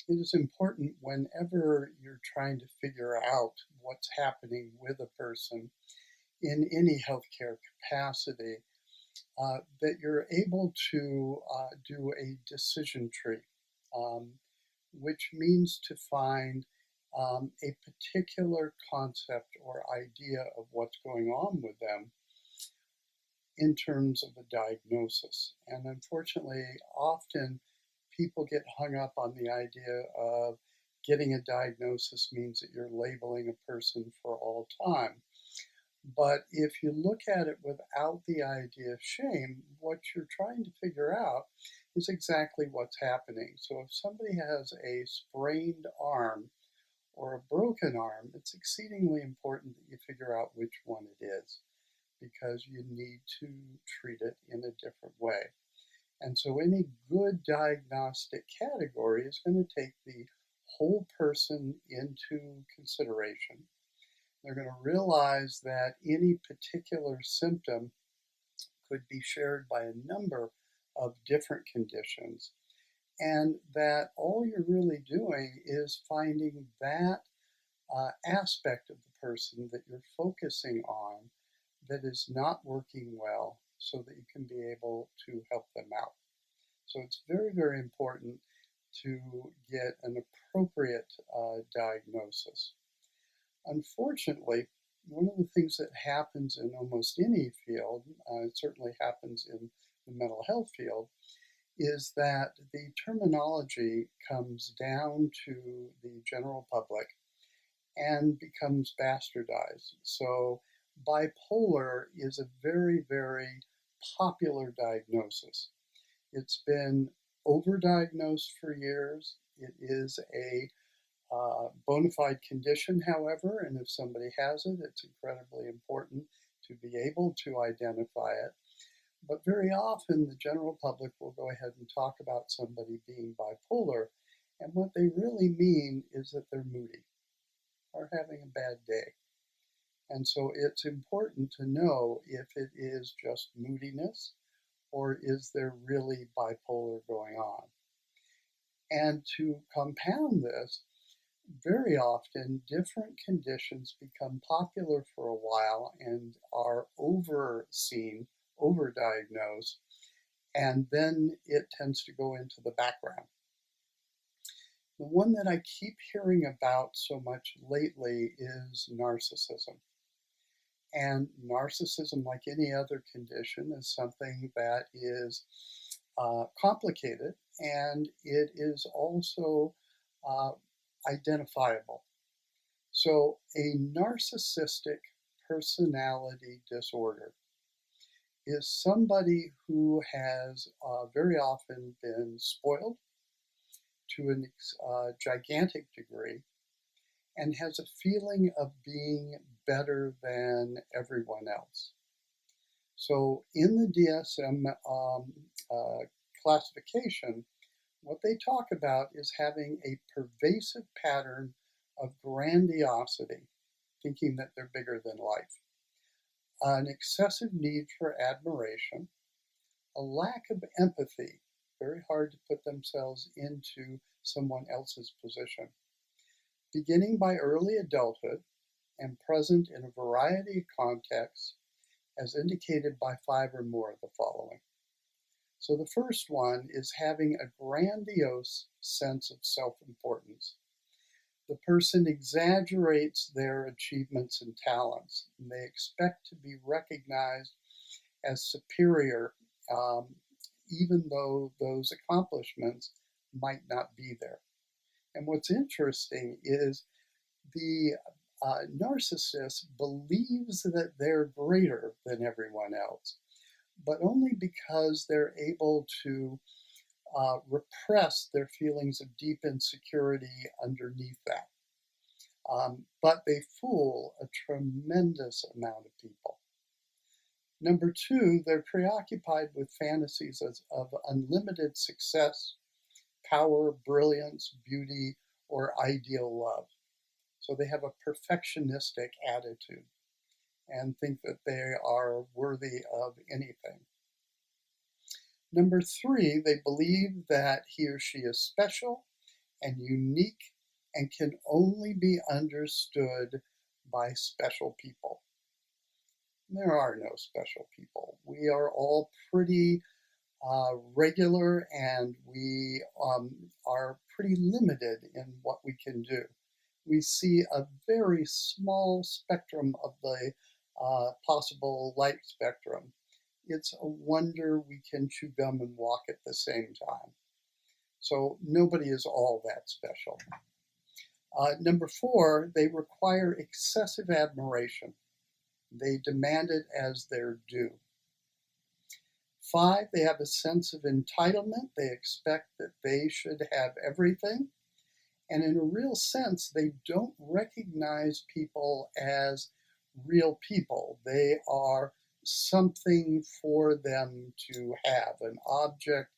It is important whenever you're trying to figure out what's happening with a person in any healthcare capacity, that you're able to do a decision tree, um, which means to find a particular concept or idea of what's going on with them in terms of a diagnosis. And unfortunately, often people get hung up on the idea of getting a diagnosis means that you're labeling a person for all time. But if you look at it without the idea of shame, what you're trying to figure out is exactly what's happening. So if somebody has a sprained arm or a broken arm, it's exceedingly important that you figure out which one it is because you need to treat it in a different way. And so any good diagnostic category is going to take the whole person into consideration. They're going to realize that any particular symptom could be shared by a number of different conditions, and that all you're really doing is finding that aspect of the person that you're focusing on that is not working well so that you can be able to help them out. So it's very, very important to get an appropriate diagnosis. Unfortunately, one of the things that happens in almost any field, it certainly happens in the mental health field, is that the terminology comes down to the general public and becomes bastardized. So bipolar is a very, very popular diagnosis. It's been overdiagnosed for years. It is a bona fide condition, however, and if somebody has it, it's incredibly important to be able to identify it. But very often, the general public will go ahead and talk about somebody being bipolar, and what they really mean is that they're moody or having a bad day. And so it's important to know if it is just moodiness or is there really bipolar going on. And to compound this, very often different conditions become popular for a while and are overseen, overdiagnosed, and then it tends to go into the background. The one that I keep hearing about so much lately is narcissism. And narcissism, like any other condition, is something that is complicated, and it is also uh, identifiable. So, a narcissistic personality disorder is somebody who has very often been spoiled to a gigantic degree and has a feeling of being better than everyone else. So, in the DSM classification, what they talk about is having a pervasive pattern of grandiosity, thinking that they're bigger than life, an excessive need for admiration, a lack of empathy, very hard to put themselves into someone else's position, beginning by early adulthood and present in a variety of contexts, as indicated by 5 or more of the following. So the first one is having a grandiose sense of self-importance. The person exaggerates their achievements and talents, and they expect to be recognized as superior, um, even though those accomplishments might not be there. And what's interesting is the narcissist believes that they're greater than everyone else, but only because they're able to repress their feelings of deep insecurity underneath that. But they fool a tremendous amount of people. Number two, they're preoccupied with fantasies of unlimited success, power, brilliance, beauty, or ideal love. So they have a perfectionistic attitude and think that they are worthy of anything. Number three, they believe that he or she is special and unique and can only be understood by special people. There are no special people. We are all pretty regular, and we are pretty limited in what we can do. We see a very small spectrum of the possible light spectrum. It's a wonder we can chew gum and walk at the same time. So nobody is all that special. Number 4, they require excessive admiration. They demand it as their due. 5, they have a sense of entitlement. They expect that they should have everything. And in a real sense, they don't recognize people as real people. They are something for them to have, an object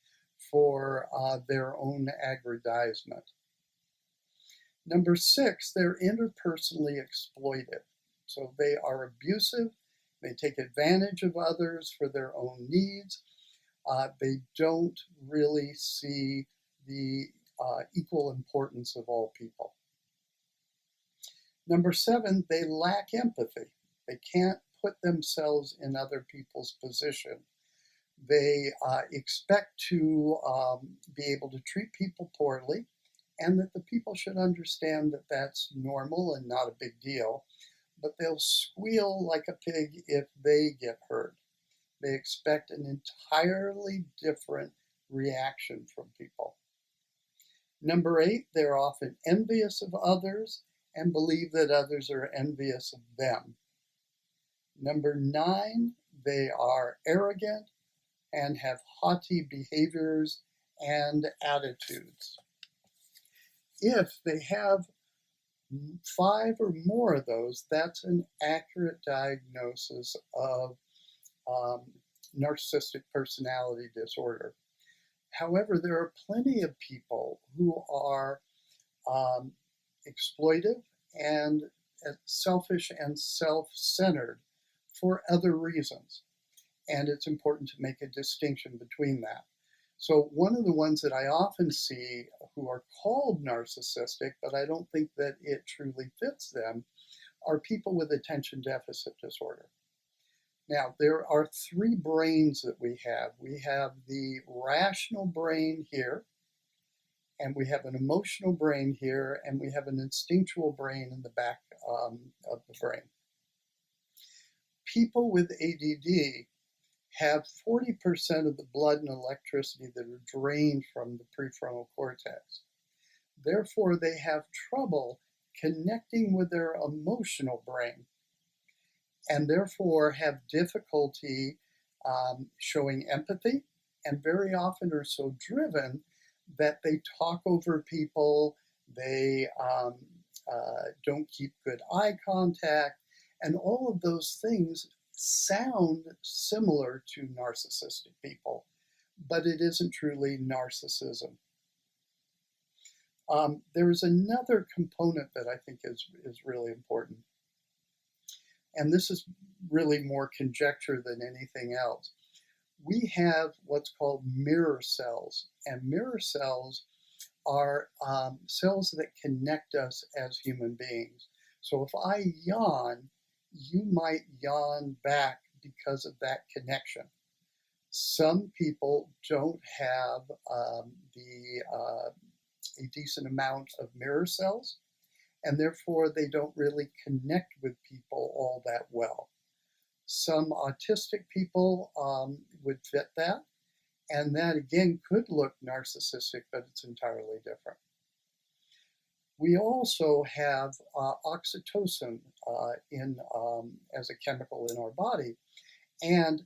for their own aggrandizement. Number 6, they're interpersonally exploitive. So they are abusive. They take advantage of others for their own needs. They don't really see the equal importance of all people. Number 7, they lack empathy. They can't put themselves in other people's position. They expect to be able to treat people poorly, and that the people should understand that that's normal and not a big deal, but they'll squeal like a pig if they get hurt. They expect an entirely different reaction from people. Number 8, they're often envious of others and believe that others are envious of them. Number 9, they are arrogant and have haughty behaviors and attitudes. If they have 5 or more of those, that's an accurate diagnosis of narcissistic personality disorder. However, there are plenty of people who are exploitive and selfish and self-centered for other reasons. And it's important to make a distinction between that. So one of the ones that I often see who are called narcissistic, but I don't think that it truly fits them, are people with attention deficit disorder. Now, there are 3 brains that we have. We have the rational brain here, and we have an emotional brain here, and we have an instinctual brain in the back of the brain. People with ADD have 40% of the blood and electricity that are drained from the prefrontal cortex. Therefore, they have trouble connecting with their emotional brain, and therefore have difficulty showing empathy, and very often are so driven that they talk over people, they don't keep good eye contact, and all of those things sound similar to narcissistic people, but it isn't truly narcissism. There's another component that I think is really important, and this is really more conjecture than anything else. We have what's called mirror cells, and mirror cells are cells that connect us as human beings. So if I yawn, you might yawn back because of that connection. Some people don't have a decent amount of mirror cells, and therefore they don't really connect with people all that well. Some autistic people would fit that, and that again could look narcissistic, but it's entirely different. We also have oxytocin as a chemical in our body, and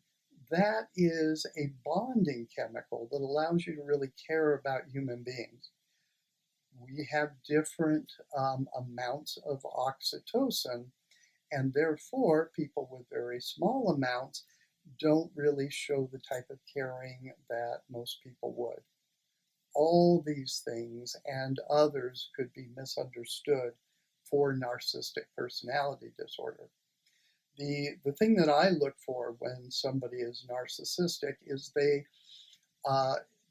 that is a bonding chemical that allows you to really care about human beings. We have different amounts of oxytocin, and therefore people with very small amounts don't really show the type of caring that most people would. All these things and others could be misunderstood for narcissistic personality disorder. The thing that I look for when somebody is narcissistic is they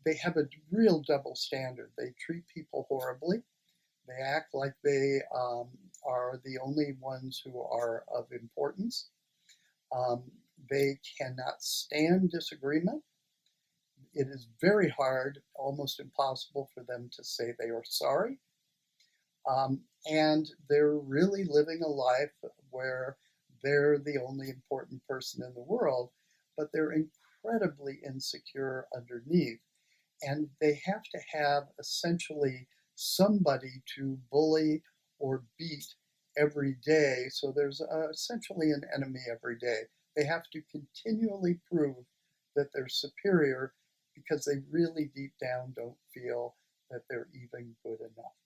they have a real double standard. They treat people horribly. They act like they are the only ones who are of importance. Um, they cannot stand disagreement. It is very hard, almost impossible for them to say they are sorry. And they're really living a life where they're the only important person in the world, but they're incredibly insecure underneath. And they have to have essentially somebody to bully or beat every day. So there's essentially an enemy every day. They have to continually prove that they're superior because they really deep down don't feel that they're even good enough.